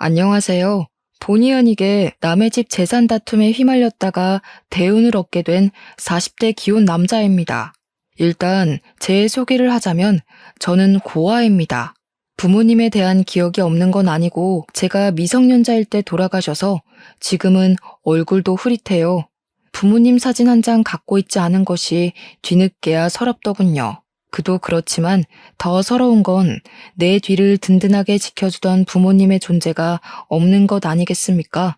안녕하세요. 본의 아니게 남의 집 재산 다툼에 휘말렸다가 대운을 얻게 된 40대 기혼 남자입니다. 일단 제 소개를 하자면 저는 고아입니다. 부모님에 대한 기억이 없는 건 아니고 제가 미성년자일 때 돌아가셔서 지금은 얼굴도 흐릿해요. 부모님 사진 한 장 갖고 있지 않은 것이 뒤늦게야 서럽더군요. 그도 그렇지만 더 서러운 건 내 뒤를 든든하게 지켜주던 부모님의 존재가 없는 것 아니겠습니까?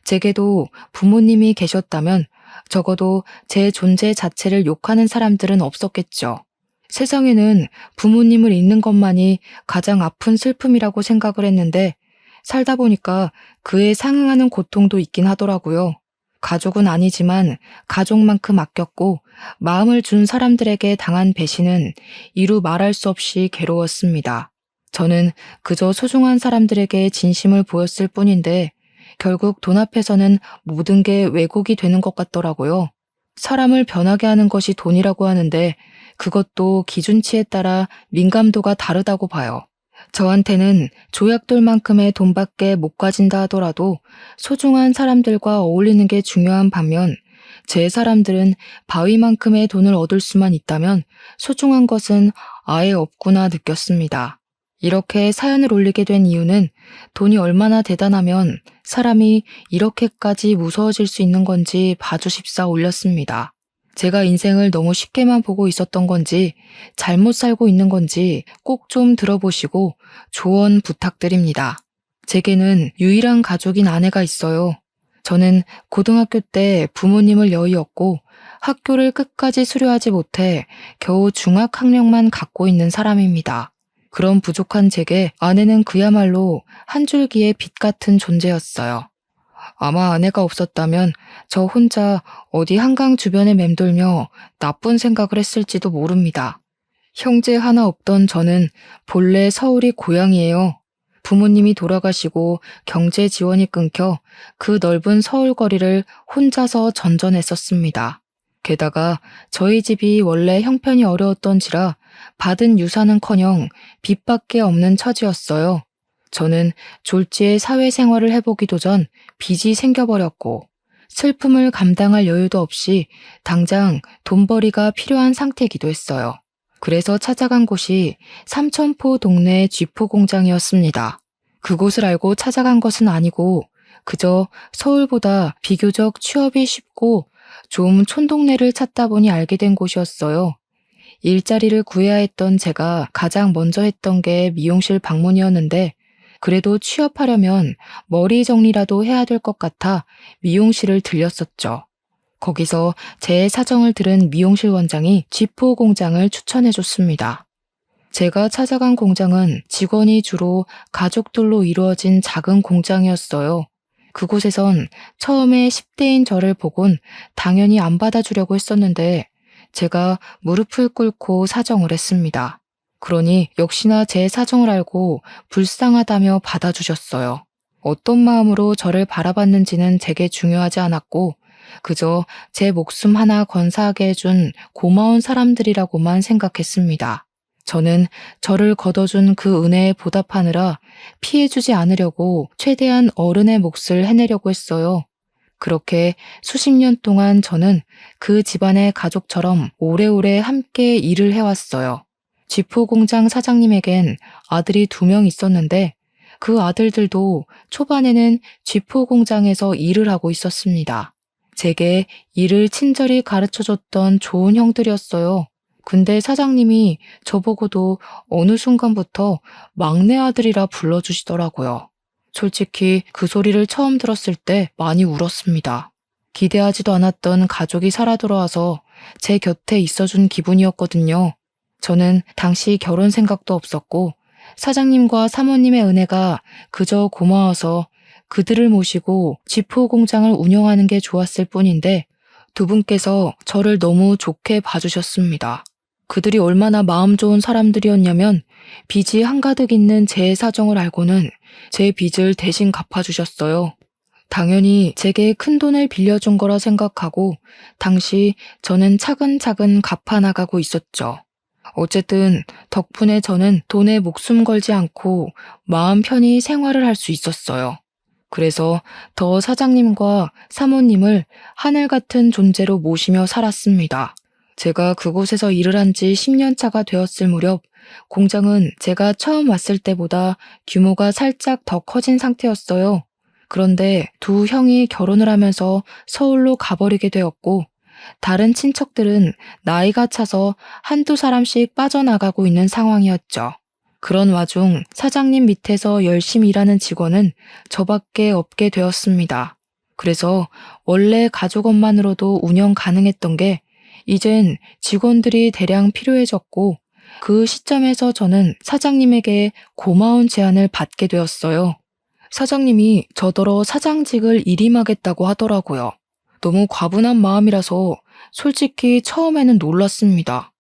제게도 부모님이 계셨다면 적어도 제 존재 자체를 욕하는 사람들은 없었겠죠. 세상에는 부모님을 잃는 것만이 가장 아픈 슬픔이라고 생각을 했는데 살다 보니까 그에 상응하는 고통도 있긴 하더라고요. 가족은 아니지만 가족만큼 아꼈고 마음을 준 사람들에게 당한 배신은 이루 말할 수 없이 괴로웠습니다. 저는 그저 소중한 사람들에게 진심을 보였을 뿐인데 결국 돈 앞에서는 모든 게 왜곡이 되는 것 같더라고요. 사람을 변하게 하는 것이 돈이라고 하는데 그것도 기준치에 따라 민감도가 다르다고 봐요. 저한테는 조약돌만큼의 돈밖에 못 가진다 하더라도 소중한 사람들과 어울리는 게 중요한 반면 제 사람들은 바위만큼의 돈을 얻을 수만 있다면 소중한 것은 아예 없구나 느꼈습니다. 이렇게 사연을 올리게 된 이유는 돈이 얼마나 대단하면 사람이 이렇게까지 무서워질 수 있는 건지 봐주십사 올렸습니다. 제가 인생을 너무 쉽게만 보고 있었던 건지 잘못 살고 있는 건지 꼭 좀 들어보시고 조언 부탁드립니다. 제게는 유일한 가족인 아내가 있어요. 저는 고등학교 때 부모님을 여의었고 학교를 끝까지 수료하지 못해 겨우 중학학력만 갖고 있는 사람입니다. 그런 부족한 제게 아내는 그야말로 한 줄기의 빛 같은 존재였어요. 아마 아내가 없었다면 저 혼자 어디 한강 주변에 맴돌며 나쁜 생각을 했을지도 모릅니다. 형제 하나 없던 저는 본래 서울이 고향이에요. 부모님이 돌아가시고 경제 지원이 끊겨 그 넓은 서울 거리를 혼자서 전전했었습니다. 게다가 저희 집이 원래 형편이 어려웠던지라 받은 유산은커녕 빚밖에 없는 처지였어요. 저는 졸지에 사회생활을 해보기도 전 빚이 생겨버렸고 슬픔을 감당할 여유도 없이 당장 돈벌이가 필요한 상태이기도 했어요. 그래서 찾아간 곳이 삼천포 동네 쥐포 공장이었습니다. 그곳을 알고 찾아간 것은 아니고 그저 서울보다 비교적 취업이 쉽고 좀 촌동네를 찾다 보니 알게 된 곳이었어요. 일자리를 구해야 했던 제가 가장 먼저 했던 게 미용실 방문이었는데 그래도 취업하려면 머리 정리라도 해야 될 것 같아 미용실을 들렸었죠. 거기서 제 사정을 들은 미용실 원장이 쥐포 공장을 추천해줬습니다. 제가 찾아간 공장은 직원이 주로 가족들로 이루어진 작은 공장이었어요. 그곳에선 처음에 10대인 저를 보곤 당연히 안 받아주려고 했었는데 제가 무릎을 꿇고 사정을 했습니다. 그러니 역시나 제 사정을 알고 불쌍하다며 받아주셨어요. 어떤 마음으로 저를 바라봤는지는 제게 중요하지 않았고 그저 제 목숨 하나 건사하게 해준 고마운 사람들이라고만 생각했습니다. 저는 저를 걷어준 그 은혜에 보답하느라 피해주지 않으려고 최대한 어른의 몫을 해내려고 했어요. 그렇게 수십 년 동안 저는 그 집안의 가족처럼 오래오래 함께 일을 해왔어요. 쥐포 공장 사장님에겐 아들이 2명 있었는데 그 아들들도 초반에는 쥐포 공장에서 일을 하고 있었습니다. 제게 일을 친절히 가르쳐줬던 좋은 형들이었어요. 근데 사장님이 저보고도 어느 순간부터 막내 아들이라 불러주시더라고요. 솔직히 그 소리를 처음 들었을 때 많이 울었습니다. 기대하지도 않았던 가족이 살아 돌아와서 제 곁에 있어준 기분이었거든요. 저는 당시 결혼 생각도 없었고 사장님과 사모님의 은혜가 그저 고마워서 그들을 모시고 쥐포 공장을 운영하는 게 좋았을 뿐인데 두 분께서 저를 너무 좋게 봐주셨습니다. 그들이 얼마나 마음 좋은 사람들이었냐면 빚이 한가득 있는 제 사정을 알고는 제 빚을 대신 갚아주셨어요. 당연히 제게 큰 돈을 빌려준 거라 생각하고 당시 저는 차근차근 갚아나가고 있었죠. 어쨌든 덕분에 저는 돈에 목숨 걸지 않고 마음 편히 생활을 할 수 있었어요. 그래서 더 사장님과 사모님을 하늘 같은 존재로 모시며 살았습니다. 제가 그곳에서 일을 한 지 10년 차가 되었을 무렵 공장은 제가 처음 왔을 때보다 규모가 살짝 더 커진 상태였어요. 그런데 두 형이 결혼을 하면서 서울로 가버리게 되었고 다른 친척들은 나이가 차서 한두 사람씩 빠져나가고 있는 상황이었죠. 그런 와중 사장님 밑에서 열심히 일하는 직원은 저밖에 없게 되었습니다. 그래서 원래 가족원만으로도 운영 가능했던 게 이젠 직원들이 대량 필요해졌고 그 시점에서 저는 사장님에게 고마운 제안을 받게 되었어요. 사장님이 저더러 사장직을 일임하겠다고 하더라고요. 너무 과분한 마음이라서 솔직히 처음에는 놀랐습니다.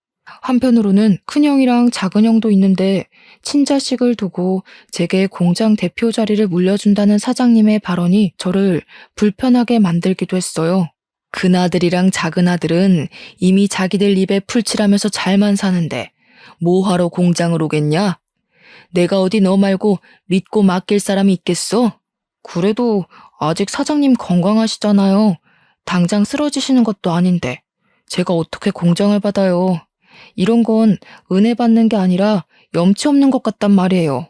한편으로는 큰형이랑 작은형도 있는데 친자식을 두고 제게 공장 대표 자리를 물려준다는 사장님의 발언이 저를 불편하게 만들기도 했어요. 큰아들이랑 작은아들은 이미 자기들 입에 풀칠하면서 잘만 사는데 뭐하러 공장을 오겠냐? 내가 어디 너 말고 믿고 맡길 사람이 있겠어? 그래도 아직 사장님 건강하시잖아요. 당장 쓰러지시는 것도 아닌데 제가 어떻게 공장을 받아요. 이런 건 은혜 받는 게 아니라 염치 없는 것 같단 말이에요.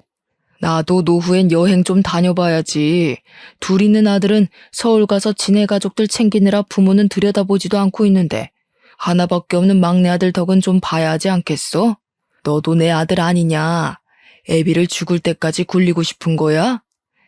나도 노후엔 여행 좀 다녀봐야지. 둘 있는 아들은 서울 가서 지네 가족들 챙기느라 부모는 들여다보지도 않고 있는데 하나밖에 없는 막내 아들 덕은 좀 봐야 하지 않겠어? 너도 내 아들 아니냐? 애비를 죽을 때까지 굴리고 싶은 거야?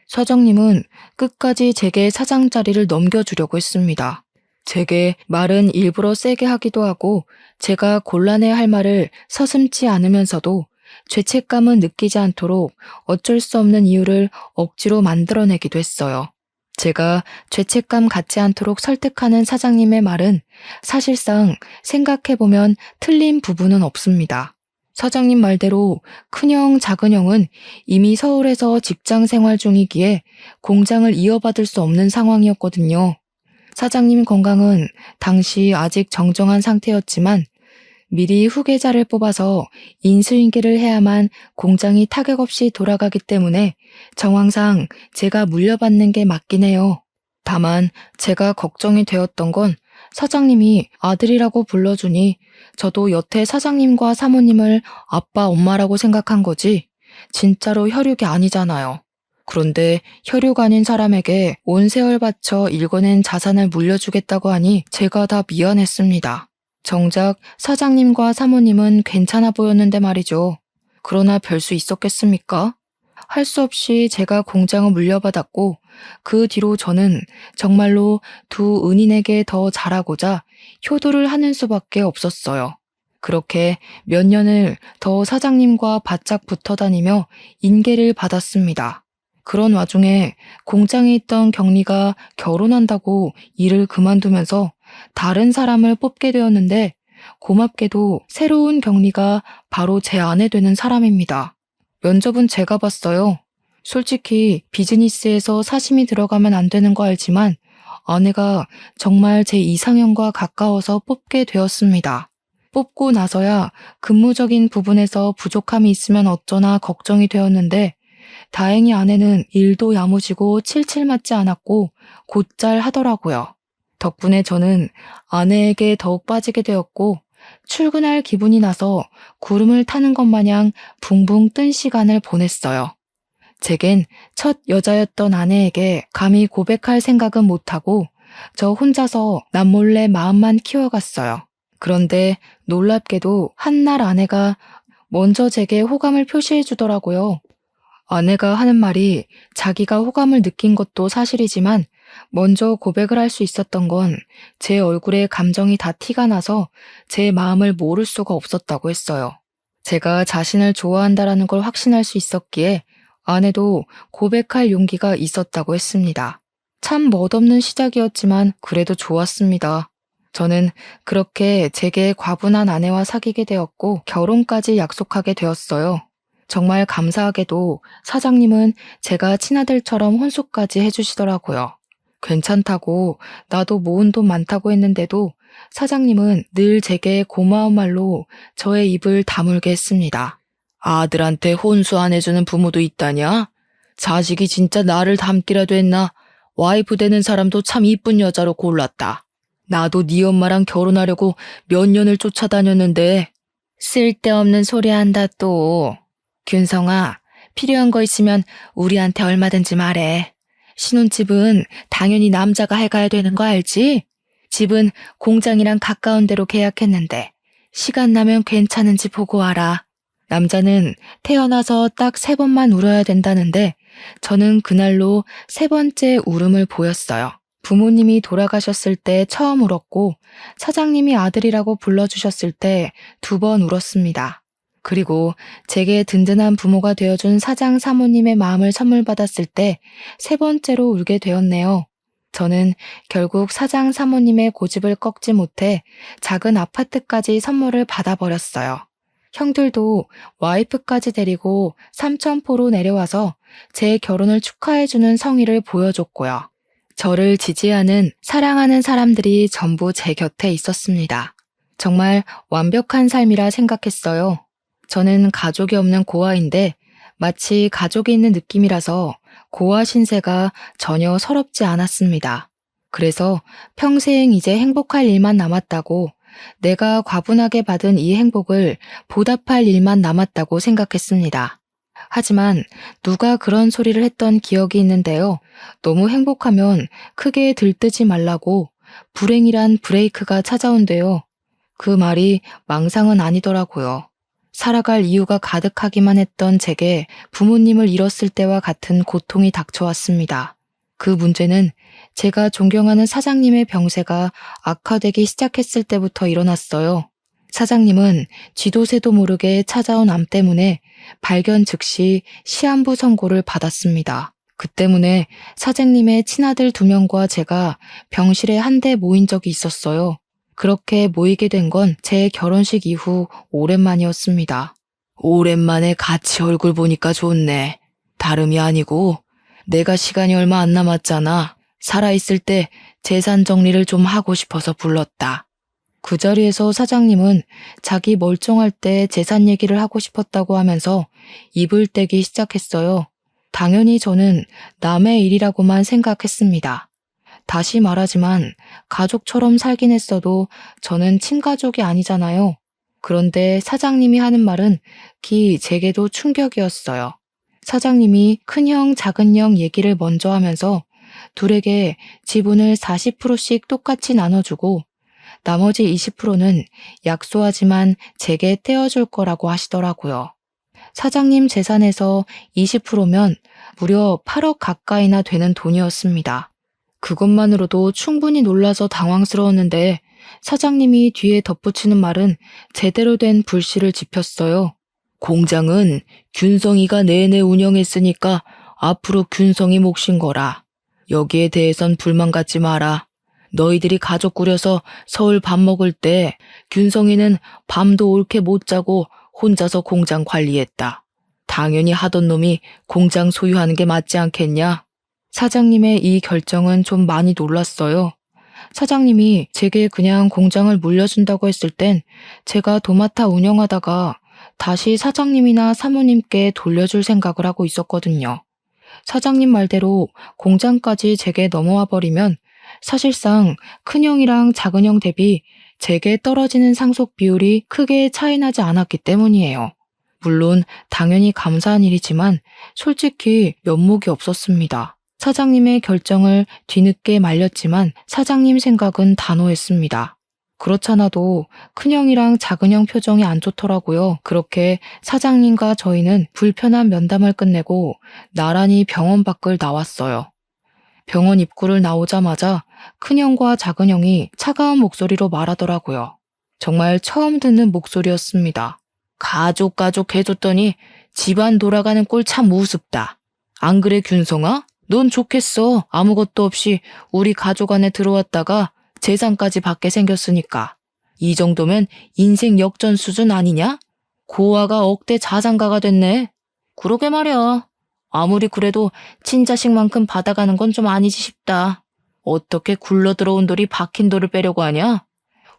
사장님은 끝까지 제게 사장 자리를 넘겨주려고 했습니다. 제게 말은 일부러 세게 하기도 하고 제가 곤란해 할 말을 서슴지 않으면서도 죄책감은 느끼지 않도록 어쩔 수 없는 이유를 억지로 만들어내기도 했어요. 제가 죄책감 갖지 않도록 설득하는 사장님의 말은 사실상 생각해보면 틀린 부분은 없습니다. 사장님 말대로 큰형, 작은형은 이미 서울에서 직장 생활 중이기에 공장을 이어받을 수 없는 상황이었거든요. 사장님 건강은 당시 아직 정정한 상태였지만 미리 후계자를 뽑아서 인수인계를 해야만 공장이 타격 없이 돌아가기 때문에 정황상 제가 물려받는 게 맞긴 해요. 다만 제가 걱정이 되었던 건 사장님이 아들이라고 불러주니 저도 여태 사장님과 사모님을 아빠, 엄마라고 생각한 거지 진짜로 혈육이 아니잖아요. 그런데 혈육 아닌 사람에게 온 세월 바쳐 일궈낸 자산을 물려주겠다고 하니 제가 다 미안했습니다. 정작 사장님과 사모님은 괜찮아 보였는데 말이죠. 그러나 별 수 있었겠습니까? 할 수 없이 제가 공장을 물려받았고 그 뒤로 저는 정말로 두 은인에게 더 잘하고자 효도를 하는 수밖에 없었어요. 그렇게 몇 년을 더 사장님과 바짝 붙어 다니며 인계를 받았습니다. 그런 와중에 공장에 있던 경리가 결혼한다고 일을 그만두면서 다른 사람을 뽑게 되었는데 고맙게도 새로운 경리가 바로 제 아내 되는 사람입니다. 면접은 제가 봤어요. 솔직히 비즈니스에서 사심이 들어가면 안 되는 거 알지만 아내가 정말 제 이상형과 가까워서 뽑게 되었습니다. 뽑고 나서야 근무적인 부분에서 부족함이 있으면 어쩌나 걱정이 되었는데 다행히 아내는 일도 야무지고 칠칠 맞지 않았고 곧잘 하더라고요. 덕분에 저는 아내에게 더욱 빠지게 되었고 출근할 기분이 나서 구름을 타는 것 마냥 붕붕 뜬 시간을 보냈어요. 제겐 첫 여자였던 아내에게 감히 고백할 생각은 못하고 저 혼자서 남몰래 마음만 키워갔어요. 그런데 놀랍게도 한날 아내가 먼저 제게 호감을 표시해 주더라고요. 아내가 하는 말이 자기가 호감을 느낀 것도 사실이지만 먼저 고백을 할 수 있었던 건 제 얼굴에 감정이 다 티가 나서 제 마음을 모를 수가 없었다고 했어요. 제가 자신을 좋아한다라는 걸 확신할 수 있었기에 아내도 고백할 용기가 있었다고 했습니다. 참 멋없는 시작이었지만 그래도 좋았습니다. 저는 그렇게 제게 과분한 아내와 사귀게 되었고 결혼까지 약속하게 되었어요. 정말 감사하게도 사장님은 제가 친아들처럼 혼수까지 해주시더라고요. 괜찮다고 나도 모은 돈 많다고 했는데도 사장님은 늘 제게 고마운 말로 저의 입을 다물게 했습니다. 아들한테 혼수 안 해주는 부모도 있다냐? 자식이 진짜 나를 닮기라도 했나? 와이프 되는 사람도 참 이쁜 여자로 골랐다. 나도 네 엄마랑 결혼하려고 몇 년을 쫓아다녔는데. 쓸데없는 소리 한다 또. 균성아, 필요한 거 있으면 우리한테 얼마든지 말해. 신혼집은 당연히 남자가 해가야 되는 거 알지? 집은 공장이랑 가까운 데로 계약했는데 시간 나면 괜찮은지 보고 와라. 남자는 태어나서 딱 3번만 울어야 된다는데 저는 그날로 3번째 울음을 보였어요. 부모님이 돌아가셨을 때 처음 울었고 사장님이 아들이라고 불러주셨을 때 2번 울었습니다. 그리고 제게 든든한 부모가 되어준 사장 사모님의 마음을 선물 받았을 때 3번째로 울게 되었네요. 저는 결국 사장 사모님의 고집을 꺾지 못해 작은 아파트까지 선물을 받아버렸어요. 형들도 와이프까지 데리고 삼천포로 내려와서 제 결혼을 축하해주는 성의를 보여줬고요. 저를 지지하는, 사랑하는 사람들이 전부 제 곁에 있었습니다. 정말 완벽한 삶이라 생각했어요. 저는 가족이 없는 고아인데 마치 가족이 있는 느낌이라서 고아 신세가 전혀 서럽지 않았습니다. 그래서 평생 이제 행복할 일만 남았다고, 내가 과분하게 받은 이 행복을 보답할 일만 남았다고 생각했습니다. 하지만 누가 그런 소리를 했던 기억이 있는데요. 너무 행복하면 크게 들뜨지 말라고 불행이란 브레이크가 찾아온대요. 그 말이 망상은 아니더라고요. 살아갈 이유가 가득하기만 했던 제게 부모님을 잃었을 때와 같은 고통이 닥쳐왔습니다. 그 문제는 제가 존경하는 사장님의 병세가 악화되기 시작했을 때부터 일어났어요. 사장님은 쥐도 새도 모르게 찾아온 암 때문에 발견 즉시 시한부 선고를 받았습니다. 그 때문에 사장님의 친아들 2명과 제가 병실에 한데 모인 적이 있었어요. 그렇게 모이게 된 건 제 결혼식 이후 오랜만이었습니다. 오랜만에 같이 얼굴 보니까 좋네. 다름이 아니고 내가 시간이 얼마 안 남았잖아. 살아있을 때 재산 정리를 좀 하고 싶어서 불렀다. 그 자리에서 사장님은 자기 멀쩡할 때 재산 얘기를 하고 싶었다고 하면서 입을 떼기 시작했어요. 당연히 저는 남의 일이라고만 생각했습니다. 다시 말하지만 가족처럼 살긴 했어도 저는 친가족이 아니잖아요. 그런데 사장님이 하는 말은 제게도 충격이었어요. 사장님이 큰형, 작은형 얘기를 먼저 하면서 둘에게 지분을 40%씩 똑같이 나눠주고 나머지 20%는 약소하지만 제게 떼어줄 거라고 하시더라고요. 사장님 재산에서 20%면 무려 8억 가까이나 되는 돈이었습니다. 그것만으로도 충분히 놀라서 당황스러웠는데 사장님이 뒤에 덧붙이는 말은 제대로 된 불씨를 지폈어요. 공장은 균성이가 내내 운영했으니까 앞으로 균성이 몫인 거라. 여기에 대해선 불만 갖지 마라. 너희들이 가족 꾸려서 서울 밥 먹을 때 균성이는 밤도 옳게 못 자고 혼자서 공장 관리했다. 당연히 하던 놈이 공장 소유하는 게 맞지 않겠냐? 사장님의 이 결정은 좀 많이 놀랐어요. 사장님이 제게 그냥 공장을 물려준다고 했을 땐 제가 도맡아 운영하다가 다시 사장님이나 사모님께 돌려줄 생각을 하고 있었거든요. 사장님 말대로 공장까지 제게 넘어와 버리면 사실상 큰형이랑 작은형 대비 제게 떨어지는 상속 비율이 크게 차이나지 않았기 때문이에요. 물론 당연히 감사한 일이지만 솔직히 면목이 없었습니다. 사장님의 결정을 뒤늦게 말렸지만 사장님 생각은 단호했습니다. 그렇잖아도 큰형이랑 작은형 표정이 안 좋더라고요. 그렇게 사장님과 저희는 불편한 면담을 끝내고 나란히 병원 밖을 나왔어요. 병원 입구를 나오자마자 큰형과 작은형이 차가운 목소리로 말하더라고요. 정말 처음 듣는 목소리였습니다. 가족 해줬더니 집안 돌아가는 꼴 참 우습다. 안 그래 균성아? 넌 좋겠어. 아무것도 없이 우리 가족 안에 들어왔다가 재산까지 받게 생겼으니까. 이 정도면 인생 역전 수준 아니냐? 고아가 억대 자산가가 됐네. 그러게 말이야. 아무리 그래도 친자식만큼 받아가는 건 좀 아니지 싶다. 어떻게 굴러 들어온 돌이 박힌 돌을 빼려고 하냐?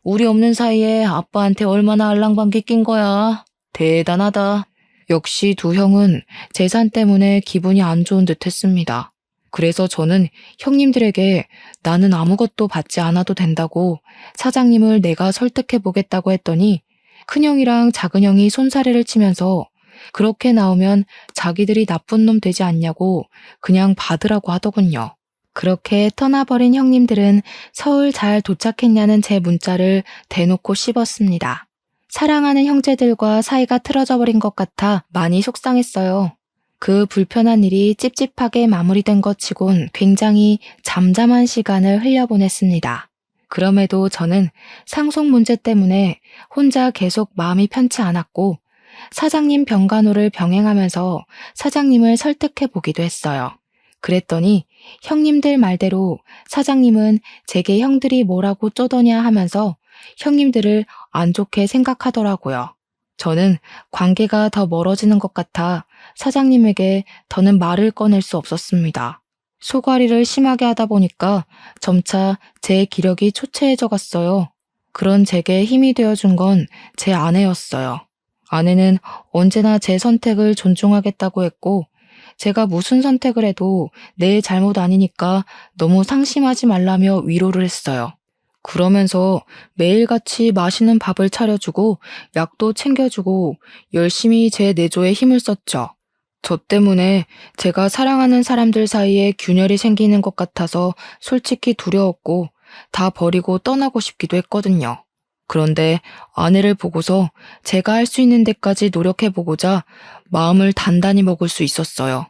우리 없는 사이에 아빠한테 얼마나 알랑방귀 낀 거야. 대단하다. 역시 두 형은 재산 때문에 기분이 안 좋은 듯 했습니다. 그래서 저는 형님들에게 나는 아무것도 받지 않아도 된다고 사장님을 내가 설득해 보겠다고 했더니 큰형이랑 작은형이 손사래를 치면서 그렇게 나오면 자기들이 나쁜 놈 되지 않냐고 그냥 받으라고 하더군요. 그렇게 떠나버린 형님들은 서울 잘 도착했냐는 제 문자를 대놓고 씹었습니다. 사랑하는 형제들과 사이가 틀어져 버린 것 같아 많이 속상했어요. 그 불편한 일이 찝찝하게 마무리된 것 치곤 굉장히 잠잠한 시간을 흘려보냈습니다. 그럼에도 저는 상속 문제 때문에 혼자 계속 마음이 편치 않았고 사장님 병간호를 병행하면서 사장님을 설득해 보기도 했어요. 그랬더니 형님들 말대로 사장님은 제게 형들이 뭐라고 쪼더냐 하면서 형님들을 안 좋게 생각하더라고요. 저는 관계가 더 멀어지는 것 같아 사장님에게 더는 말을 꺼낼 수 없었습니다. 소가리를 심하게 하다 보니까 점차 제 기력이 초췌해져 갔어요. 그런 제게 힘이 되어준 건 제 아내였어요. 아내는 언제나 제 선택을 존중하겠다고 했고 제가 무슨 선택을 해도 내 잘못 아니니까 너무 상심하지 말라며 위로를 했어요. 그러면서 매일같이 맛있는 밥을 차려주고 약도 챙겨주고 열심히 제 내조에 힘을 썼죠. 저 때문에 제가 사랑하는 사람들 사이에 균열이 생기는 것 같아서 솔직히 두려웠고 다 버리고 떠나고 싶기도 했거든요. 그런데 아내를 보고서 제가 할 수 있는 데까지 노력해보고자 마음을 단단히 먹을 수 있었어요.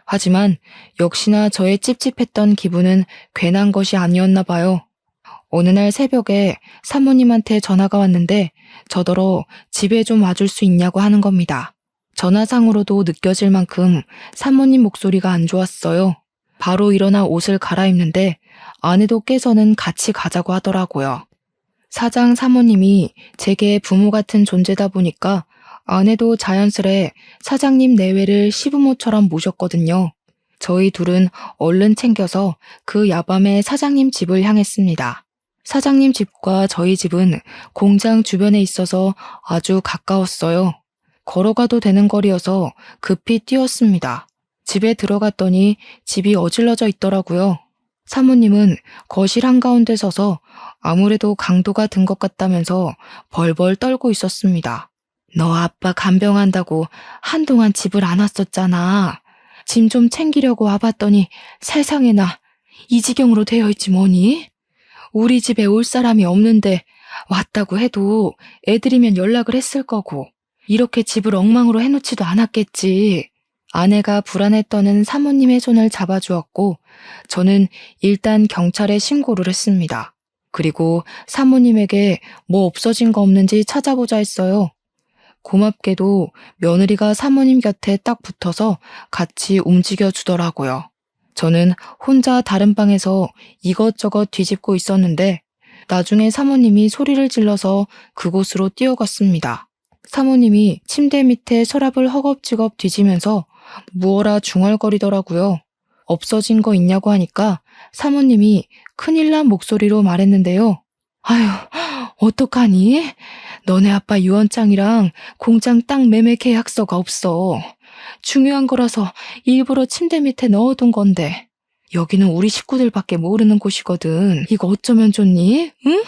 하지만 역시나 저의 찝찝했던 기분은 괜한 것이 아니었나 봐요. 어느 날 새벽에 사모님한테 전화가 왔는데 저더러 집에 좀 와줄 수 있냐고 하는 겁니다. 전화상으로도 느껴질 만큼 사모님 목소리가 안 좋았어요. 바로 일어나 옷을 갈아입는데 아내도 깨서는 같이 가자고 하더라고요. 사장 사모님이 제게 부모 같은 존재다 보니까 아내도 자연스레 사장님 내외를 시부모처럼 모셨거든요. 저희 둘은 얼른 챙겨서 그 야밤에 사장님 집을 향했습니다. 사장님 집과 저희 집은 공장 주변에 있어서 아주 가까웠어요. 걸어가도 되는 거리여서 급히 뛰었습니다. 집에 들어갔더니 집이 어질러져 있더라고요. 사모님은 거실 한가운데 서서 아무래도 강도가 든 것 같다면서 벌벌 떨고 있었습니다. 너 아빠 간병한다고 한동안 집을 안 왔었잖아. 짐 좀 챙기려고 와봤더니 세상에나 이 지경으로 되어 있지 뭐니? 우리 집에 올 사람이 없는데 왔다고 해도 애들이면 연락을 했을 거고 이렇게 집을 엉망으로 해놓지도 않았겠지. 아내가 불안해 떠는 사모님의 손을 잡아주었고 저는 일단 경찰에 신고를 했습니다. 그리고 사모님에게 뭐 없어진 거 없는지 찾아보자 했어요. 고맙게도 며느리가 사모님 곁에 딱 붙어서 같이 움직여 주더라고요. 저는 혼자 다른 방에서 이것저것 뒤집고 있었는데 나중에 사모님이 소리를 질러서 그곳으로 뛰어갔습니다. 사모님이 침대 밑에 서랍을 허겁지겁 뒤지면서 무어라 중얼거리더라고요. 없어진 거 있냐고 하니까 사모님이 큰일 난 목소리로 말했는데요. 아휴, 어떡하니? 너네 아빠 유언장이랑 공장 땅 매매 계약서가 없어. 중요한 거라서 일부러 침대 밑에 넣어둔 건데 여기는 우리 식구들밖에 모르는 곳이거든. 이거 어쩌면 좋니? 응?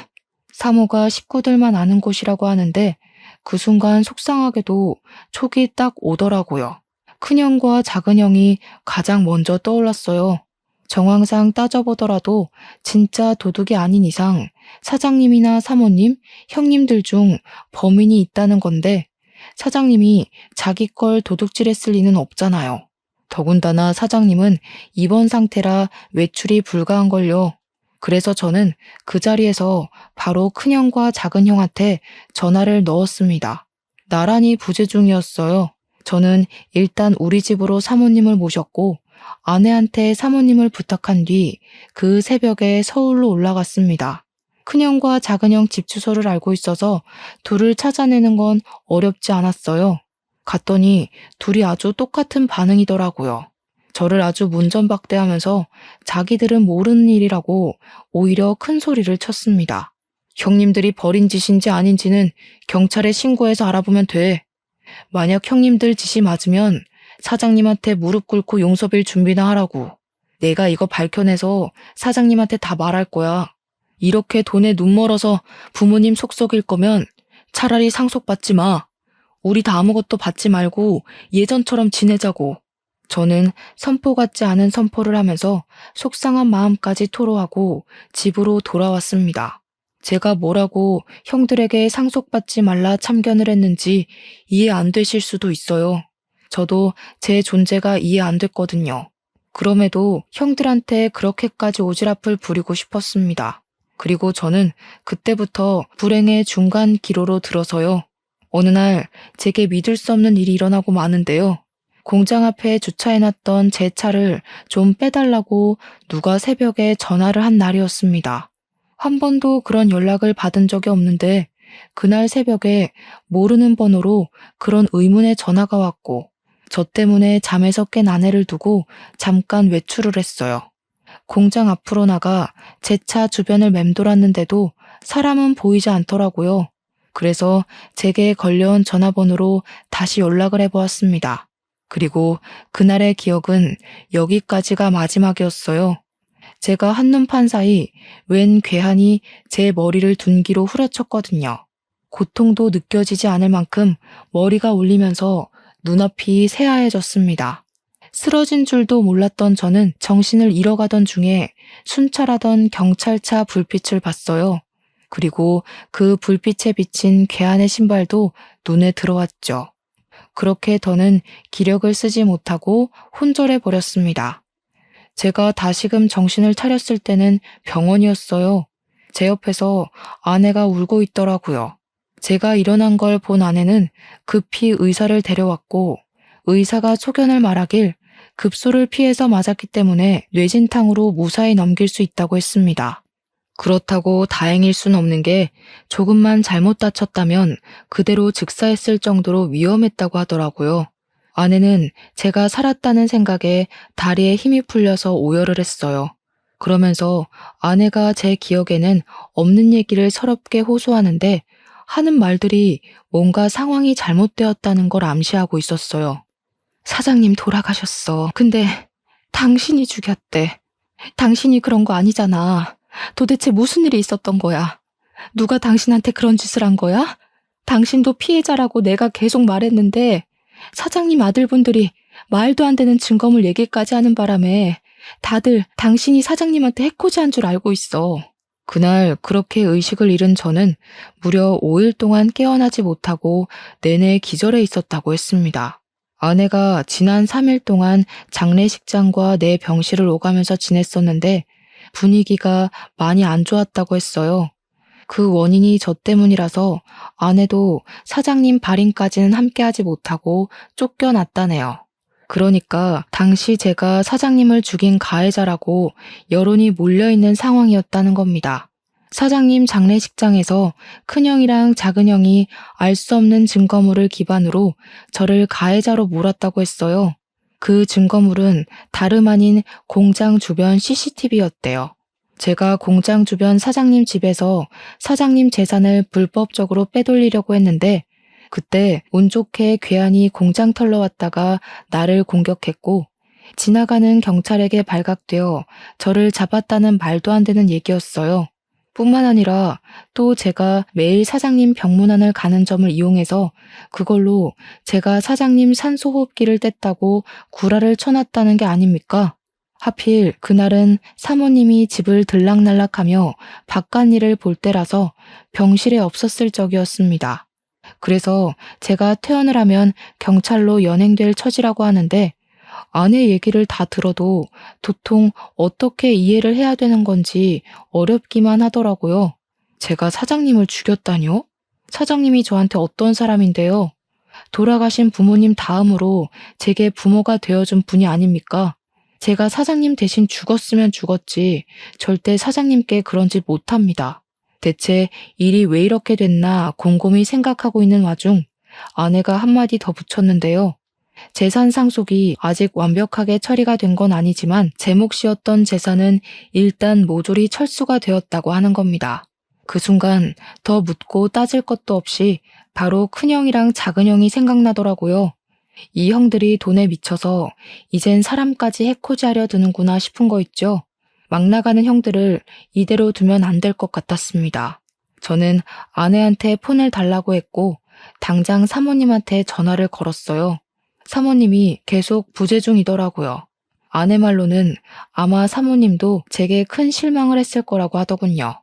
사모가 식구들만 아는 곳이라고 하는데 그 순간 속상하게도 촉이 딱 오더라고요. 큰형과 작은형이 가장 먼저 떠올랐어요. 정황상 따져보더라도 진짜 도둑이 아닌 이상 사장님이나 사모님, 형님들 중 범인이 있다는 건데 사장님이 자기 걸 도둑질했을 리는 없잖아요. 더군다나 사장님은 입원 상태라 외출이 불가한걸요. 그래서 저는 그 자리에서 바로 큰형과 작은형한테 전화를 넣었습니다. 나란히 부재 중이었어요. 저는 일단 우리 집으로 사모님을 모셨고 아내한테 사모님을 부탁한 뒤 그 새벽에 서울로 올라갔습니다. 큰형과 작은형 집 주소를 알고 있어서 둘을 찾아내는 건 어렵지 않았어요. 갔더니 둘이 아주 똑같은 반응이더라고요. 저를 아주 문전박대하면서 자기들은 모르는 일이라고 오히려 큰 소리를 쳤습니다. 형님들이 벌인 짓인지 아닌지는 경찰에 신고해서 알아보면 돼. 만약 형님들 짓이 맞으면 사장님한테 무릎 꿇고 용서빌 준비나 하라고. 내가 이거 밝혀내서 사장님한테 다 말할 거야. 이렇게 돈에 눈 멀어서 부모님 속 썩일 거면 차라리 상속받지 마. 우리 다 아무것도 받지 말고 예전처럼 지내자고. 저는 선포 같지 않은 선포를 하면서 속상한 마음까지 토로하고 집으로 돌아왔습니다. 제가 뭐라고 형들에게 상속받지 말라 참견을 했는지 이해 안 되실 수도 있어요. 저도 제 존재가 이해 안 됐거든요. 그럼에도 형들한테 그렇게까지 오지랖을 부리고 싶었습니다. 그리고 저는 그때부터 불행의 중간 기로로 들어서요. 어느 날 제게 믿을 수 없는 일이 일어나고 마는데요. 공장 앞에 주차해놨던 제 차를 좀 빼달라고 누가 새벽에 전화를 한 날이었습니다. 한 번도 그런 연락을 받은 적이 없는데 그날 새벽에 모르는 번호로 그런 의문의 전화가 왔고 저 때문에 잠에서 깬 아내를 두고 잠깐 외출을 했어요. 공장 앞으로 나가 제 차 주변을 맴돌았는데도 사람은 보이지 않더라고요. 그래서 제게 걸려온 전화번호로 다시 연락을 해보았습니다. 그리고 그날의 기억은 여기까지가 마지막이었어요. 제가 한눈 판 사이 웬 괴한이 제 머리를 둔기로 후려쳤거든요. 고통도 느껴지지 않을 만큼 머리가 울리면서 눈앞이 새하얘졌습니다. 쓰러진 줄도 몰랐던 저는 정신을 잃어가던 중에 순찰하던 경찰차 불빛을 봤어요. 그리고 그 불빛에 비친 괴한의 신발도 눈에 들어왔죠. 그렇게 더는 기력을 쓰지 못하고 혼절해 버렸습니다. 제가 다시금 정신을 차렸을 때는 병원이었어요. 제 옆에서 아내가 울고 있더라고요. 제가 일어난 걸 본 아내는 급히 의사를 데려왔고 의사가 소견을 말하길 급소를 피해서 맞았기 때문에 뇌진탕으로 무사히 넘길 수 있다고 했습니다. 그렇다고 다행일 순 없는 게 조금만 잘못 다쳤다면 그대로 즉사했을 정도로 위험했다고 하더라고요. 아내는 제가 살았다는 생각에 다리에 힘이 풀려서 오열을 했어요. 그러면서 아내가 제 기억에는 없는 얘기를 서럽게 호소하는데 하는 말들이 뭔가 상황이 잘못되었다는 걸 암시하고 있었어요. 사장님 돌아가셨어. 근데 당신이 죽였대. 당신이 그런 거 아니잖아. 도대체 무슨 일이 있었던 거야? 누가 당신한테 그런 짓을 한 거야? 당신도 피해자라고 내가 계속 말했는데 사장님 아들분들이 말도 안 되는 증거물 얘기까지 하는 바람에 다들 당신이 사장님한테 해코지한 줄 알고 있어. 그날 그렇게 의식을 잃은 저는 무려 5일 동안 깨어나지 못하고 내내 기절해 있었다고 했습니다. 아내가 지난 3일 동안 장례식장과 내 병실을 오가면서 지냈었는데 분위기가 많이 안 좋았다고 했어요. 그 원인이 저 때문이라서 아내도 사장님 발인까지는 함께하지 못하고 쫓겨났다네요. 그러니까 당시 제가 사장님을 죽인 가해자라고 여론이 몰려있는 상황이었다는 겁니다. 사장님 장례식장에서 큰형이랑 작은형이 알 수 없는 증거물을 기반으로 저를 가해자로 몰았다고 했어요. 그 증거물은 다름 아닌 공장 주변 CCTV였대요. 제가 공장 주변 사장님 집에서 사장님 재산을 불법적으로 빼돌리려고 했는데 그때 운 좋게 괴한이 공장 털러 왔다가 나를 공격했고 지나가는 경찰에게 발각되어 저를 잡았다는 말도 안 되는 얘기였어요. 뿐만 아니라 또 제가 매일 사장님 병문안을 가는 점을 이용해서 그걸로 제가 사장님 산소호흡기를 뗐다고 구라를 쳐놨다는 게 아닙니까? 하필 그날은 사모님이 집을 들락날락하며 바깥일을 볼 때라서 병실에 없었을 적이었습니다. 그래서 제가 퇴원을 하면 경찰로 연행될 처지라고 하는데 아내 얘기를 다 들어도 도통 어떻게 이해를 해야 되는 건지 어렵기만 하더라고요. 제가 사장님을 죽였다뇨? 사장님이 저한테 어떤 사람인데요? 돌아가신 부모님 다음으로 제게 부모가 되어준 분이 아닙니까? 제가 사장님 대신 죽었으면 죽었지 절대 사장님께 그런 짓 못합니다. 대체 일이 왜 이렇게 됐나 곰곰이 생각하고 있는 와중 아내가 한마디 더 붙였는데요. 재산 상속이 아직 완벽하게 처리가 된 건 아니지만 제 몫이었던 재산은 일단 모조리 철수가 되었다고 하는 겁니다. 그 순간 더 묻고 따질 것도 없이 바로 큰형이랑 작은형이 생각나더라고요. 이 형들이 돈에 미쳐서 이젠 사람까지 해코지하려 드는구나 싶은 거 있죠. 막 나가는 형들을 이대로 두면 안 될 것 같았습니다. 저는 아내한테 폰을 달라고 했고 당장 사모님한테 전화를 걸었어요. 사모님이 계속 부재 중이더라고요. 아내 말로는 아마 사모님도 제게 큰 실망을 했을 거라고 하더군요.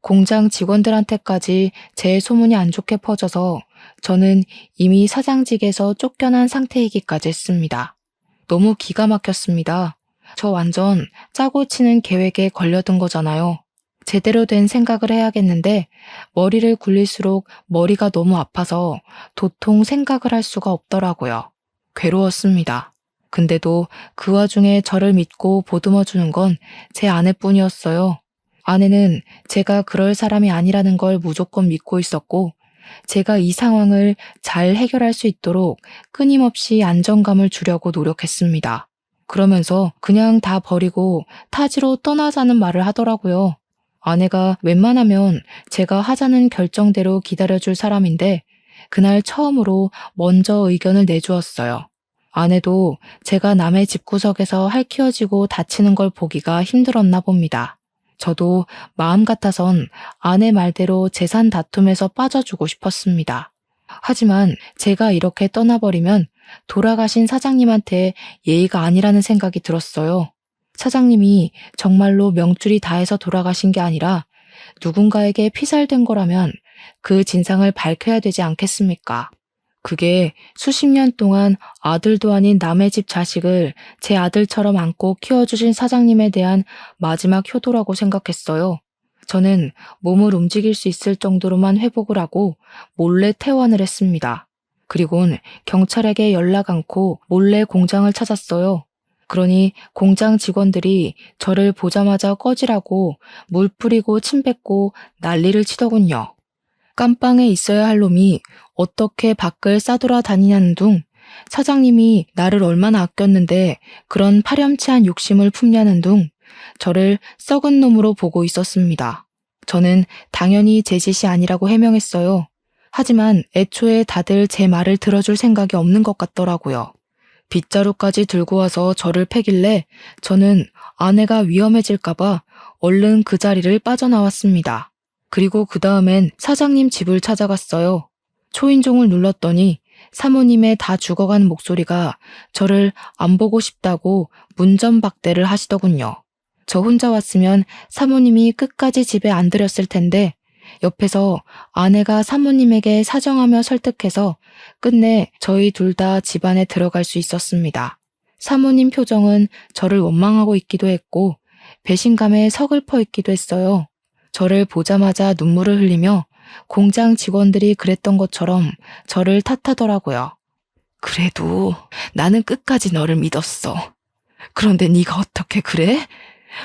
공장 직원들한테까지 제 소문이 안 좋게 퍼져서 저는 이미 사장직에서 쫓겨난 상태이기까지 했습니다. 너무 기가 막혔습니다. 저 완전 짜고 치는 계획에 걸려든 거잖아요. 제대로 된 생각을 해야겠는데 머리를 굴릴수록 머리가 너무 아파서 도통 생각을 할 수가 없더라고요. 괴로웠습니다. 근데도 그 와중에 저를 믿고 보듬어주는 건 제 아내뿐이었어요. 아내는 제가 그럴 사람이 아니라는 걸 무조건 믿고 있었고 제가 이 상황을 잘 해결할 수 있도록 끊임없이 안정감을 주려고 노력했습니다. 그러면서 그냥 다 버리고 타지로 떠나자는 말을 하더라고요. 아내가 웬만하면 제가 하자는 결정대로 기다려줄 사람인데 그날 처음으로 먼저 의견을 내주었어요. 아내도 제가 남의 집구석에서 할퀴어지고 다치는 걸 보기가 힘들었나 봅니다. 저도 마음 같아선 아내 말대로 재산 다툼에서 빠져주고 싶었습니다. 하지만 제가 이렇게 떠나버리면 돌아가신 사장님한테 예의가 아니라는 생각이 들었어요. 사장님이 정말로 명줄이 다해서 돌아가신 게 아니라 누군가에게 피살된 거라면 그 진상을 밝혀야 되지 않겠습니까? 그게 수십 년 동안 아들도 아닌 남의 집 자식을 제 아들처럼 안고 키워주신 사장님에 대한 마지막 효도라고 생각했어요. 저는 몸을 움직일 수 있을 정도로만 회복을 하고 몰래 퇴원을 했습니다. 그리고는 경찰에게 연락 않고 몰래 공장을 찾았어요. 그러니 공장 직원들이 저를 보자마자 꺼지라고 물 뿌리고 침 뱉고 난리를 치더군요. 깜빵에 있어야 할 놈이 어떻게 밖을 싸돌아다니냐는 둥, 사장님이 나를 얼마나 아꼈는데 그런 파렴치한 욕심을 품냐는 둥, 저를 썩은 놈으로 보고 있었습니다. 저는 당연히 제 짓이 아니라고 해명했어요. 하지만 애초에 다들 제 말을 들어줄 생각이 없는 것 같더라고요. 빗자루까지 들고 와서 저를 패길래 저는 아내가 위험해질까봐 얼른 그 자리를 빠져나왔습니다. 그리고 그 다음엔 사장님 집을 찾아갔어요. 초인종을 눌렀더니 사모님의 다 죽어간 목소리가 저를 안 보고 싶다고 문전박대를 하시더군요. 저 혼자 왔으면 사모님이 끝까지 집에 안 들였을 텐데 옆에서 아내가 사모님에게 사정하며 설득해서 끝내 저희 둘 다 집안에 들어갈 수 있었습니다. 사모님 표정은 저를 원망하고 있기도 했고 배신감에 서글퍼 있기도 했어요. 저를 보자마자 눈물을 흘리며 공장 직원들이 그랬던 것처럼 저를 탓하더라고요. 그래도 나는 끝까지 너를 믿었어. 그런데 네가 어떻게 그래?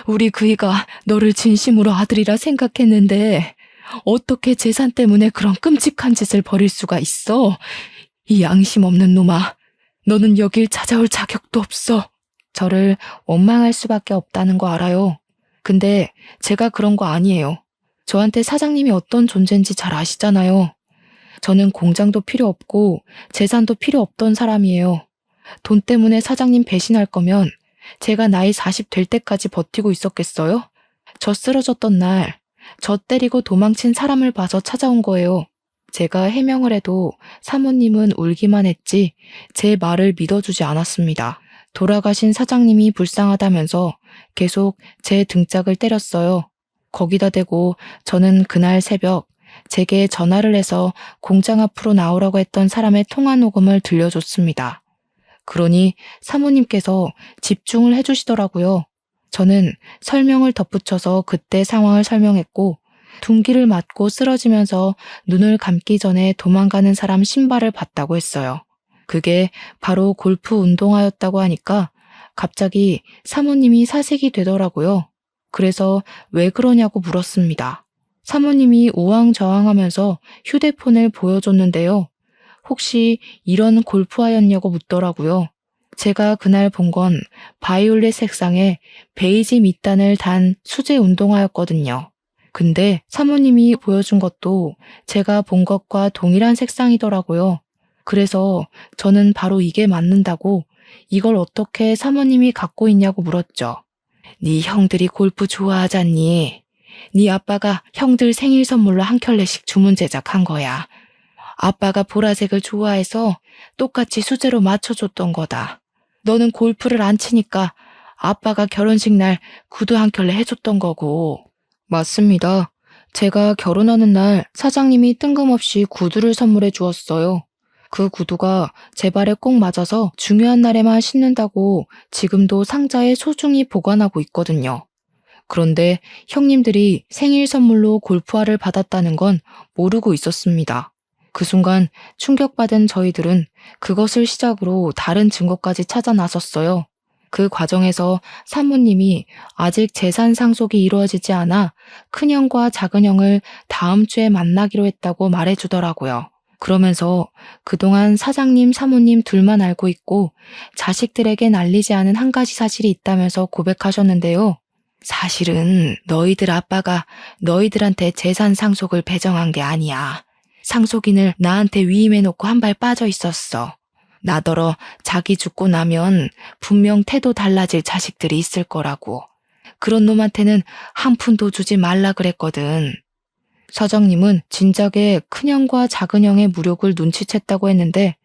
우리 그이가 너를 진심으로 아들이라 생각했는데 어떻게 재산 때문에 그런 끔찍한 짓을 벌일 수가 있어? 이 양심 없는 놈아, 너는 여길 찾아올 자격도 없어. 저를 원망할 수밖에 없다는 거 알아요. 근데 제가 그런 거 아니에요. 저한테 사장님이 어떤 존재인지 잘 아시잖아요. 저는 공장도 필요 없고 재산도 필요 없던 사람이에요. 돈 때문에 사장님 배신할 거면 제가 나이 40 될 때까지 버티고 있었겠어요? 저 쓰러졌던 날, 저 때리고 도망친 사람을 봐서 찾아온 거예요. 제가 해명을 해도 사모님은 울기만 했지 제 말을 믿어주지 않았습니다. 돌아가신 사장님이 불쌍하다면서 계속 제 등짝을 때렸어요. 거기다 대고 저는 그날 새벽 제게 전화를 해서 공장 앞으로 나오라고 했던 사람의 통화 녹음을 들려줬습니다. 그러니 사모님께서 집중을 해주시더라고요. 저는 설명을 덧붙여서 그때 상황을 설명했고 둔기를 맞고 쓰러지면서 눈을 감기 전에 도망가는 사람 신발을 봤다고 했어요. 그게 바로 골프 운동화였다고 하니까 갑자기 사모님이 사색이 되더라고요. 그래서 왜 그러냐고 물었습니다. 사모님이 우왕좌왕하면서 휴대폰을 보여줬는데요. 혹시 이런 골프화였냐고 묻더라고요. 제가 그날 본 건 바이올렛 색상의 베이지 밑단을 단 수제 운동화였거든요. 근데 사모님이 보여준 것도 제가 본 것과 동일한 색상이더라고요. 그래서 저는 바로 이게 맞는다고 이걸 어떻게 사모님이 갖고 있냐고 물었죠. 네 형들이 골프 좋아하잖니. 네 아빠가 형들 생일 선물로 한 켤레씩 주문 제작한 거야. 아빠가 보라색을 좋아해서 똑같이 수제로 맞춰줬던 거다. 너는 골프를 안 치니까 아빠가 결혼식 날 구두 한 켤레 해줬던 거고. 맞습니다. 제가 결혼하는 날 사장님이 뜬금없이 구두를 선물해 주었어요. 그 구두가 제 발에 꼭 맞아서 중요한 날에만 신는다고 지금도 상자에 소중히 보관하고 있거든요. 그런데 형님들이 생일 선물로 골프화를 받았다는 건 모르고 있었습니다. 그 순간 충격받은 저희들은 그것을 시작으로 다른 증거까지 찾아 나섰어요. 그 과정에서 사모님이 아직 재산 상속이 이루어지지 않아 큰형과 작은형을 다음 주에 만나기로 했다고 말해주더라고요. 그러면서 그동안 사장님, 사모님 둘만 알고 있고 자식들에겐 알리지 않은 한 가지 사실이 있다면서 고백하셨는데요. 사실은 너희들 아빠가 너희들한테 재산 상속을 배정한 게 아니야. 상속인을 나한테 위임해놓고 한 발 빠져 있었어. 나더러 자기 죽고 나면 분명 태도 달라질 자식들이 있을 거라고. 그런 놈한테는 한 푼도 주지 말라 그랬거든. 사장님은 진작에 큰형과 작은형의 무력을 눈치챘다고 했는데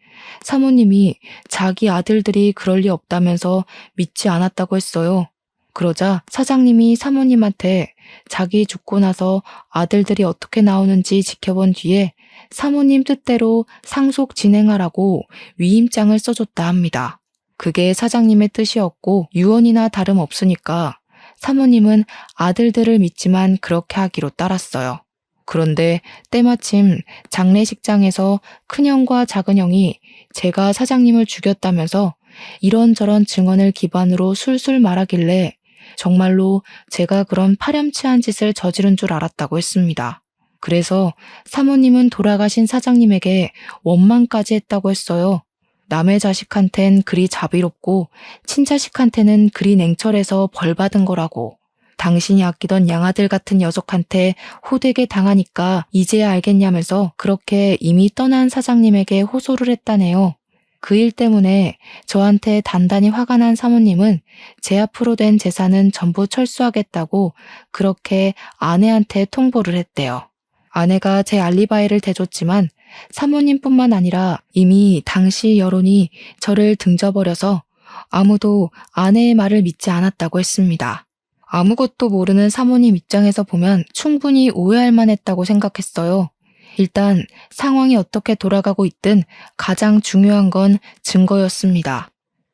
사모님이 자기 아들들이 그럴 리 없다면서 믿지 않았다고 했어요. 그러자 사장님이 사모님한테 자기 죽고 나서 아들들이 어떻게 나오는지 지켜본 뒤에 사모님 뜻대로 상속 진행하라고 위임장을 써줬다 합니다. 그게 사장님의 뜻이었고 유언이나 다름없으니까 사모님은 아들들을 믿지만 그렇게 하기로 따랐어요. 그런데 때마침 장례식장에서 큰형과 작은형이 제가 사장님을 죽였다면서 이런저런 증언을 기반으로 술술 말하길래 정말로 제가 그런 파렴치한 짓을 저지른 줄 알았다고 했습니다. 그래서 사모님은 돌아가신 사장님에게 원망까지 했다고 했어요. 남의 자식한텐 그리 자비롭고 친자식한테는 그리 냉철해서 벌 받은 거라고. 당신이 아끼던 양아들 같은 녀석한테 호되게 당하니까 이제야 알겠냐면서 그렇게 이미 떠난 사장님에게 호소를 했다네요. 그 일 때문에 저한테 단단히 화가 난 사모님은 제 앞으로 된 재산은 전부 철수하겠다고 그렇게 아내한테 통보를 했대요. 아내가 제 알리바이를 대줬지만 사모님뿐만 아니라 이미 당시 여론이 저를 등져버려서 아무도 아내의 말을 믿지 않았다고 했습니다. 아무것도 모르는 사모님 입장에서 보면 충분히 오해할 만했다고 생각했어요. 일단 상황이 어떻게 돌아가고 있든 가장 중요한 건 증거였습니다.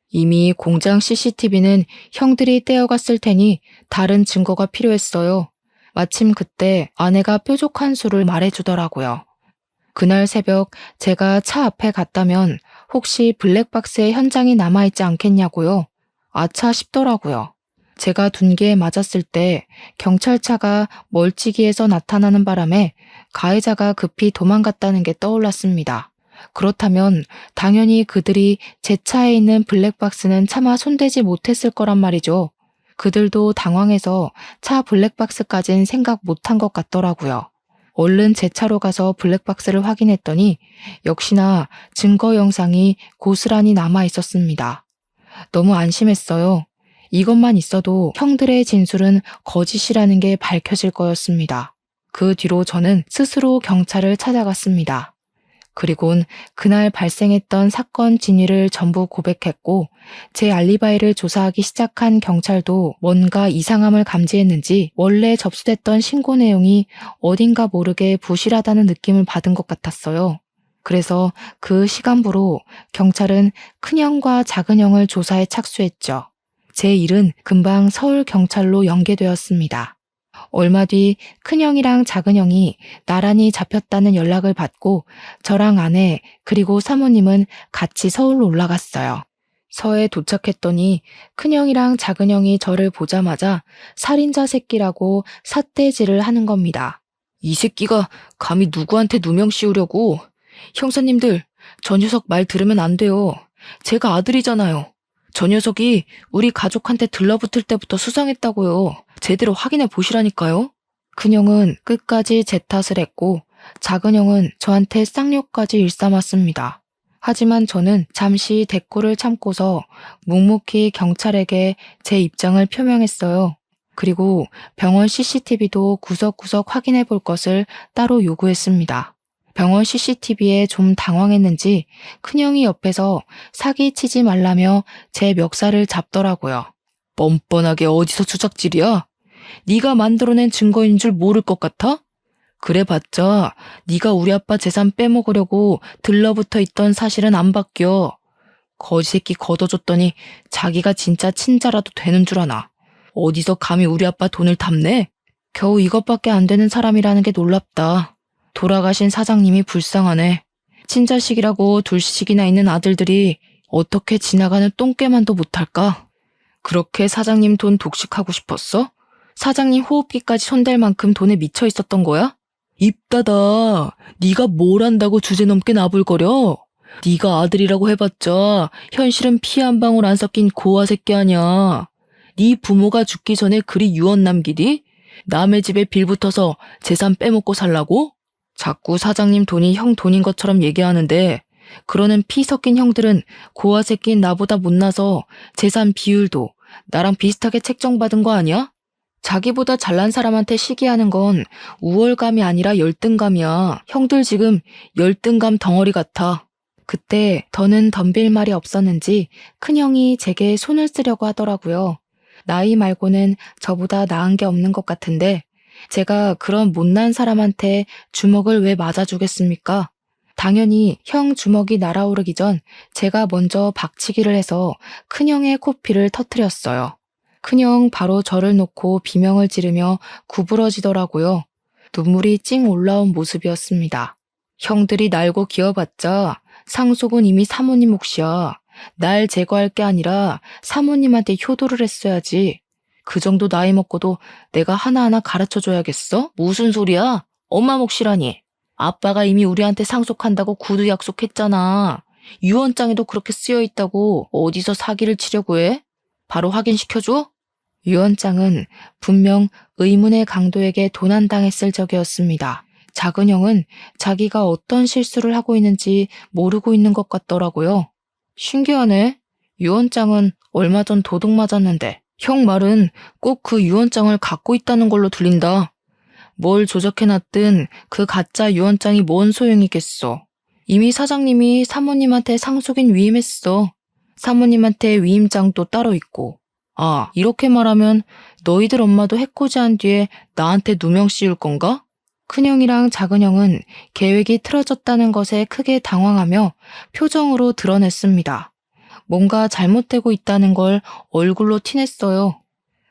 이미 공장 CCTV는 형들이 떼어갔을 테니 다른 증거가 필요했어요. 마침 그때 아내가 뾰족한 수를 말해주더라고요. 그날 새벽 제가 차 앞에 갔다면 혹시 블랙박스에 현장이 남아있지 않겠냐고요. 아차 싶더라고요. 제가 둔기에 맞았을 때 경찰차가 멀찍이에서 나타나는 바람에 가해자가 급히 도망갔다는 게 떠올랐습니다. 그렇다면 당연히 그들이 제 차에 있는 블랙박스는 차마 손대지 못했을 거란 말이죠. 그들도 당황해서 차 블랙박스까진 생각 못한 것 같더라고요. 얼른 제 차로 가서 블랙박스를 확인했더니 역시나 증거 영상이 고스란히 남아 있었습니다. 너무 안심했어요. 이것만 있어도 형들의 진술은 거짓이라는 게 밝혀질 거였습니다. 그 뒤로 저는 스스로 경찰을 찾아갔습니다. 그리곤 그날 발생했던 사건 진위를 전부 고백했고 제 알리바이를 조사하기 시작한 경찰도 뭔가 이상함을 감지했는지 원래 접수됐던 신고 내용이 어딘가 모르게 부실하다는 느낌을 받은 것 같았어요. 그래서 그 시간부로 경찰은 큰형과 작은형을 조사에 착수했죠. 제 일은 금방 서울경찰로 연계되었습니다. 얼마 뒤 큰형이랑 작은형이 나란히 잡혔다는 연락을 받고 저랑 아내 그리고 사모님은 같이 서울로 올라갔어요. 서에 도착했더니 큰형이랑 작은형이 저를 보자마자 살인자 새끼라고 삿대질을 하는 겁니다. 이 새끼가 감히 누구한테 누명 씌우려고. 형사님들, 저 녀석 말 들으면 안 돼요. 제가 아들이잖아요. 저 녀석이 우리 가족한테 들러붙을 때부터 수상했다고요. 제대로 확인해 보시라니까요. 큰형은 끝까지 제 탓을 했고 작은형은 저한테 쌍욕까지 일삼았습니다. 하지만 저는 잠시 대꾸를 참고서 묵묵히 경찰에게 제 입장을 표명했어요. 그리고 병원 CCTV도 구석구석 확인해 볼 것을 따로 요구했습니다. 병원 CCTV에 좀 당황했는지 큰형이 옆에서 사기치지 말라며 제 멱살을 잡더라고요. 뻔뻔하게 어디서 주작질이야? 네가 만들어낸 증거인 줄 모를 것 같아? 그래봤자 네가 우리 아빠 재산 빼먹으려고 들러붙어 있던 사실은 안 바뀌어. 거지새끼 걷어줬더니 자기가 진짜 친자라도 되는 줄 아나. 어디서 감히 우리 아빠 돈을 탐내? 겨우 이것밖에 안 되는 사람이라는 게 놀랍다. 돌아가신 사장님이 불쌍하네. 친자식이라고 둘씩이나 있는 아들들이 어떻게 지나가는 똥개만도 못할까? 그렇게 사장님 돈 독식하고 싶었어? 사장님 호흡기까지 손댈 만큼 돈에 미쳐 있었던 거야? 입 닫아. 네가 뭘 안다고 주제넘게 나불거려? 네가 아들이라고 해봤자 현실은 피 한 방울 안 섞인 고아 새끼 아니야. 네 부모가 죽기 전에 그리 유언 남기디? 남의 집에 빌붙어서 재산 빼먹고 살라고? 자꾸 사장님 돈이 형 돈인 것처럼 얘기하는데 그러는 피 섞인 형들은 고아 새끼인 나보다 못나서 재산 비율도 나랑 비슷하게 책정받은 거 아니야? 자기보다 잘난 사람한테 시기하는 건 우월감이 아니라 열등감이야. 형들 지금 열등감 덩어리 같아. 그때 더는 덤빌 말이 없었는지 큰형이 제게 손을 쓰려고 하더라고요. 나이 말고는 저보다 나은 게 없는 것 같은데 제가 그런 못난 사람한테 주먹을 왜 맞아주겠습니까? 당연히 형 주먹이 날아오르기 전 제가 먼저 박치기를 해서 큰형의 코피를 터뜨렸어요. 큰형 바로 저를 놓고 비명을 지르며 구부러지더라고요. 눈물이 찡 올라온 모습이었습니다. 형들이 날고 기어봤자 상속은 이미 사모님 몫이야. 날 제거할 게 아니라 사모님한테 효도를 했어야지. 그 정도 나이 먹고도 내가 하나하나 가르쳐줘야겠어? 무슨 소리야? 엄마 몫이라니. 아빠가 이미 우리한테 상속한다고 구두 약속했잖아. 유언장에도 그렇게 쓰여있다고 어디서 사기를 치려고 해? 바로 확인시켜줘? 유언장은 분명 의문의 강도에게 도난당했을 적이었습니다. 작은 형은 자기가 어떤 실수를 하고 있는지 모르고 있는 것 같더라고요. 신기하네. 유언장은 얼마 전 도둑 맞았는데 형 말은 꼭 그 유언장을 갖고 있다는 걸로 들린다. 뭘 조작해놨든 그 가짜 유언장이 뭔 소용이겠어. 이미 사장님이 사모님한테 상속인 위임했어. 사모님한테 위임장도 따로 있고. 아, 이렇게 말하면 너희들 엄마도 해코지한 뒤에 나한테 누명 씌울 건가? 큰형이랑 작은형은 계획이 틀어졌다는 것에 크게 당황하며 표정으로 드러냈습니다. 뭔가 잘못되고 있다는 걸 얼굴로 티냈어요.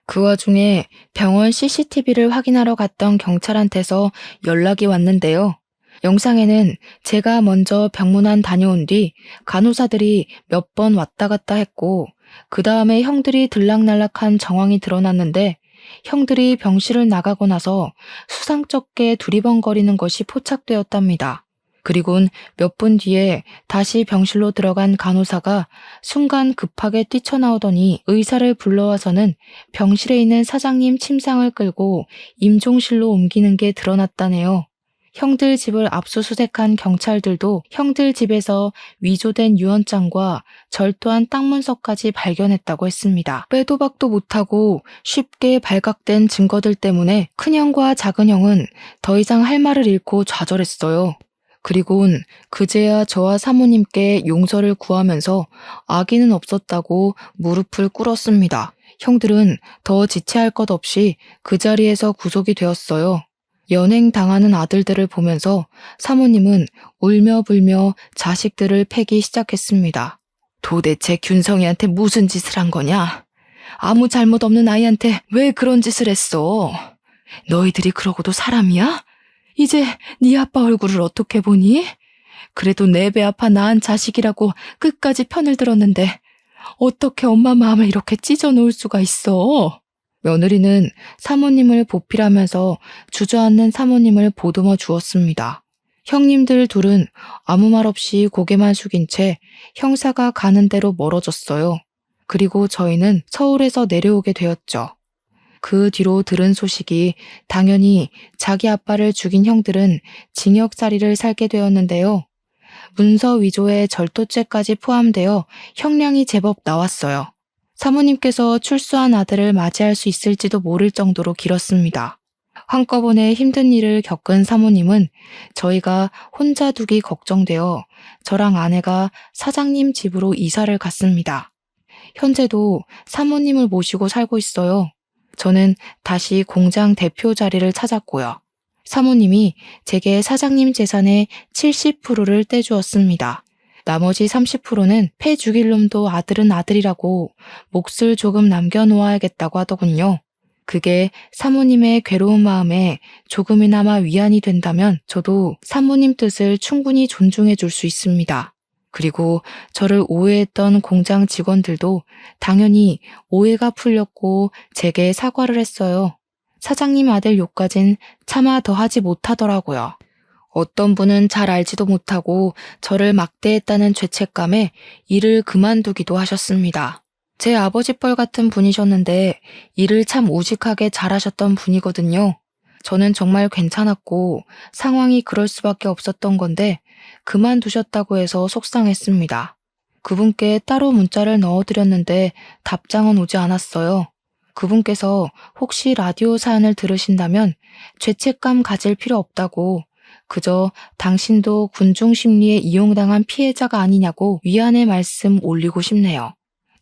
그 와중에 병원 CCTV를 확인하러 갔던 경찰한테서 연락이 왔는데요. 영상에는 제가 먼저 병문안 다녀온 뒤 간호사들이 몇 번 왔다 갔다 했고 그 다음에 형들이 들락날락한 정황이 드러났는데 형들이 병실을 나가고 나서 수상쩍게 두리번거리는 것이 포착되었답니다. 그리곤 몇 분 뒤에 다시 병실로 들어간 간호사가 순간 급하게 뛰쳐나오더니 의사를 불러와서는 병실에 있는 사장님 침상을 끌고 임종실로 옮기는 게 드러났다네요. 형들 집을 압수수색한 경찰들도 형들 집에서 위조된 유언장과 절도한 땅 문서까지 발견했다고 했습니다. 빼도 박도 못하고 쉽게 발각된 증거들 때문에 큰형과 작은형은 더 이상 할 말을 잃고 좌절했어요. 그리곤 그제야 저와 사모님께 용서를 구하면서 악의는 없었다고 무릎을 꿇었습니다. 형들은 더 지체할 것 없이 그 자리에서 구속이 되었어요. 연행당하는 아들들을 보면서 사모님은 울며 불며 자식들을 패기 시작했습니다. 도대체 균성이한테 무슨 짓을 한 거냐? 아무 잘못 없는 아이한테 왜 그런 짓을 했어? 너희들이 그러고도 사람이야? 이제 네 아빠 얼굴을 어떻게 보니? 그래도 내 배 아파 낳은 자식이라고 끝까지 편을 들었는데 어떻게 엄마 마음을 이렇게 찢어놓을 수가 있어? 며느리는 사모님을 보필하면서 주저앉는 사모님을 보듬어 주었습니다. 형님들 둘은 아무 말 없이 고개만 숙인 채 형사가 가는 대로 멀어졌어요. 그리고 저희는 서울에서 내려오게 되었죠. 그 뒤로 들은 소식이 당연히 자기 아빠를 죽인 형들은 징역살이를 살게 되었는데요. 문서 위조에 절도죄까지 포함되어 형량이 제법 나왔어요. 사모님께서 출소한 아들을 맞이할 수 있을지도 모를 정도로 길었습니다. 한꺼번에 힘든 일을 겪은 사모님은 저희가 혼자 두기 걱정되어 저랑 아내가 사장님 집으로 이사를 갔습니다. 현재도 사모님을 모시고 살고 있어요. 저는 다시 공장 대표 자리를 찾았고요. 사모님이 제게 사장님 재산의 70%를 떼주었습니다. 나머지 30%는 패 죽일 놈도 아들은 아들이라고 몫을 조금 남겨놓아야겠다고 하더군요. 그게 사모님의 괴로운 마음에 조금이나마 위안이 된다면 저도 사모님 뜻을 충분히 존중해 줄 수 있습니다. 그리고 저를 오해했던 공장 직원들도 당연히 오해가 풀렸고 제게 사과를 했어요. 사장님 아들 욕까진 차마 더 하지 못하더라고요. 어떤 분은 잘 알지도 못하고 저를 막대했다는 죄책감에 일을 그만두기도 하셨습니다. 제 아버지 뻘 같은 분이셨는데 일을 참 우직하게 잘하셨던 분이거든요. 저는 정말 괜찮았고 상황이 그럴 수밖에 없었던 건데 그만두셨다고 해서 속상했습니다. 그분께 따로 문자를 넣어드렸는데 답장은 오지 않았어요. 그분께서 혹시 라디오 사연을 들으신다면 죄책감 가질 필요 없다고 그저 당신도 군중 심리에 이용당한 피해자가 아니냐고 위안의 말씀 올리고 싶네요.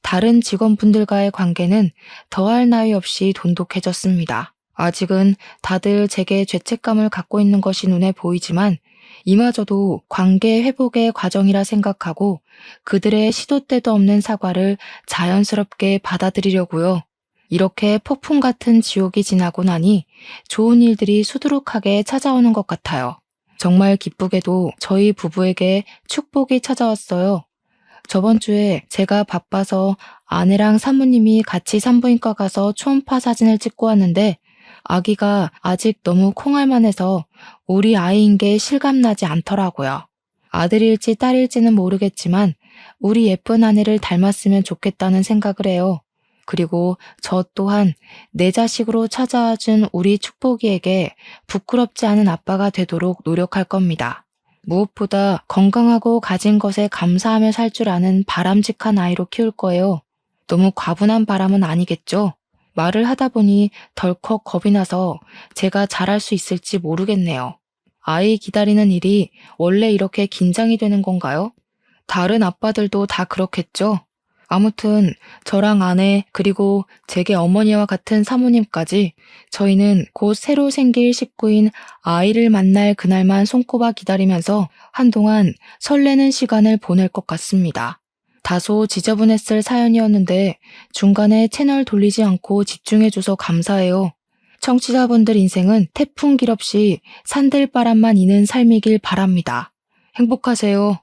다른 직원분들과의 관계는 더할 나위 없이 돈독해졌습니다. 아직은 다들 제게 죄책감을 갖고 있는 것이 눈에 보이지만 이마저도 관계 회복의 과정이라 생각하고 그들의 시도 때도 없는 사과를 자연스럽게 받아들이려고요. 이렇게 폭풍 같은 지옥이 지나고 나니 좋은 일들이 수두룩하게 찾아오는 것 같아요. 정말 기쁘게도 저희 부부에게 축복이 찾아왔어요. 저번 주에 제가 바빠서 아내랑 사모님이 같이 산부인과 가서 초음파 사진을 찍고 왔는데 아기가 아직 너무 콩알만해서 우리 아이인 게 실감나지 않더라고요. 아들일지 딸일지는 모르겠지만 우리 예쁜 아내를 닮았으면 좋겠다는 생각을 해요. 그리고 저 또한 내 자식으로 찾아와준 우리 축복이에게 부끄럽지 않은 아빠가 되도록 노력할 겁니다. 무엇보다 건강하고 가진 것에 감사하며 살 줄 아는 바람직한 아이로 키울 거예요. 너무 과분한 바람은 아니겠죠? 말을 하다 보니 덜컥 겁이 나서 제가 잘할 수 있을지 모르겠네요. 아이 기다리는 일이 원래 이렇게 긴장이 되는 건가요? 다른 아빠들도 다 그렇겠죠? 아무튼 저랑 아내 그리고 제게 어머니와 같은 사모님까지 저희는 곧 새로 생길 식구인 아이를 만날 그날만 손꼽아 기다리면서 한동안 설레는 시간을 보낼 것 같습니다. 다소 지저분했을 사연이었는데 중간에 채널 돌리지 않고 집중해줘서 감사해요. 청취자분들 인생은 태풍 길 없이 산들바람만 이는 삶이길 바랍니다. 행복하세요.